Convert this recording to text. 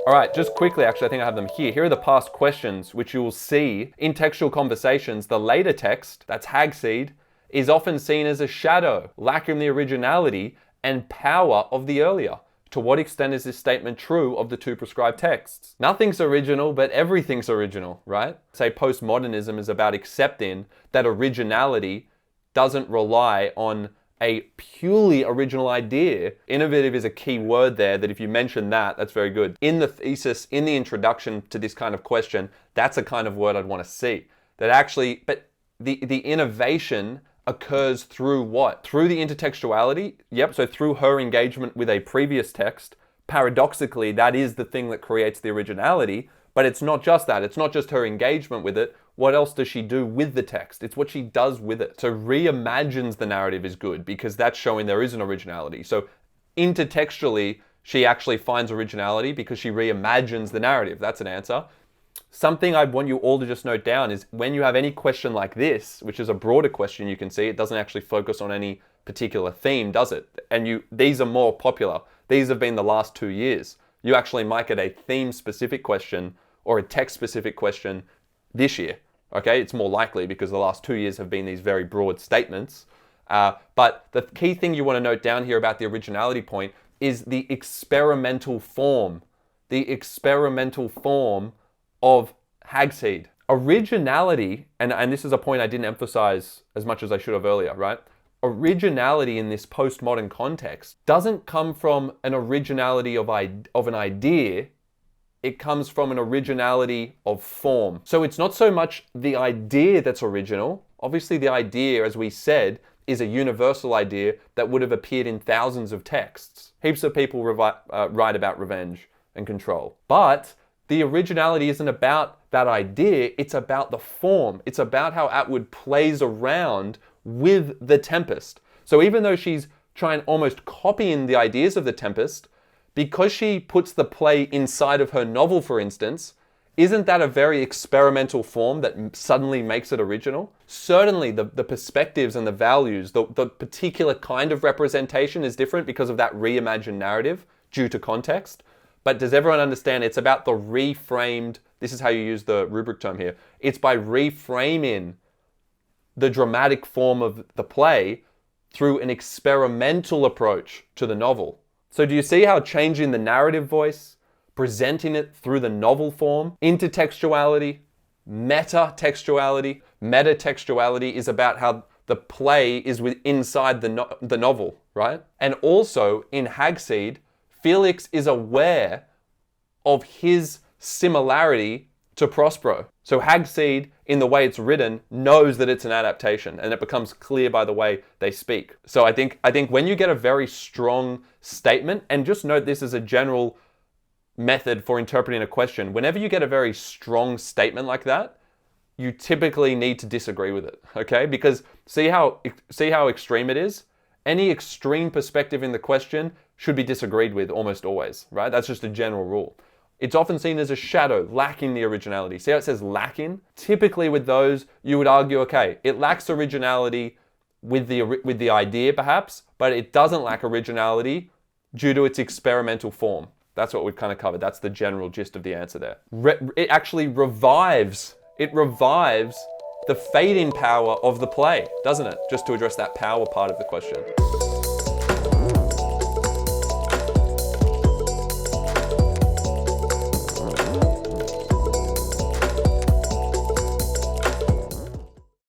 All right, just quickly, actually, I think I have them here. Here are the past questions, which you will see in textual conversations. The later text, that's Hag-Seed, is often seen as a shadow, lacking the originality and power of the earlier. To what extent is this statement true of the two prescribed texts? Nothing's original, but everything's original, right? Say postmodernism is about accepting that originality doesn't rely on a purely original idea. Innovative is a key word there, that if you mention that, that's very good. In the thesis, in the introduction to this kind of question, that's a kind of word I'd want to see. That actually, but the innovation occurs through what? Through the intertextuality. Yep, so through her engagement with a previous text. Paradoxically, that is the thing that creates the originality, but it's not just that. It's not just her engagement with it. What else does she do with the text? It's what she does with it. So reimagines the narrative is good because that's showing there is an originality. So intertextually, she actually finds originality because she reimagines the narrative. That's an answer. Something I want you all to just note down is when you have any question like this, which is a broader question, you can see it doesn't actually focus on any particular theme, does it? And these are more popular. These have been the last 2 years. You actually might get a theme-specific question or a text-specific question this year. Okay, it's more likely because the last 2 years have been these very broad statements. But the key thing you want to note down here about the originality point is the experimental form. The experimental form of Hag-Seed. Originality, and this is a point I didn't emphasize as much as I should have earlier, right? Originality in this postmodern context doesn't come from an originality of an idea. It comes from an originality of form. So it's not so much the idea that's original. Obviously, the idea, as we said, is a universal idea that would have appeared in thousands of texts. Heaps of people write about revenge and control. But the originality isn't about that idea. It's about the form. It's about how Atwood plays around with the Tempest. So even though she's trying almost copying the ideas of the Tempest, because she puts the play inside of her novel, for instance, isn't that a very experimental form that suddenly makes it original? Certainly the perspectives and the values, the particular kind of representation is different because of that reimagined narrative due to context. But does everyone understand it's about the reframed, this is how you use the rubric term here, it's by reframing the dramatic form of the play through an experimental approach to the novel. So do you see how changing the narrative voice, presenting it through the novel form, intertextuality, metatextuality is about how the play is inside the novel, right? And also in Hag-Seed, Felix is aware of his similarity to Prospero. So Hag-Seed, in the way it's written, knows that it's an adaptation, and it becomes clear by the way they speak. So I think when you get a very strong statement, and just note this as a general method for interpreting a question, whenever you get a very strong statement like that, you typically need to disagree with it, okay? Because see how extreme it is? Any extreme perspective in the question should be disagreed with almost always, right? That's just a general rule. It's often seen as a shadow, lacking the originality. See how it says lacking? Typically with those, you would argue, okay, it lacks originality with the idea perhaps, but it doesn't lack originality due to its experimental form. That's what we've kind of covered. That's the general gist of the answer there. It actually revives the fading power of the play, doesn't it? Just to address that power part of the question.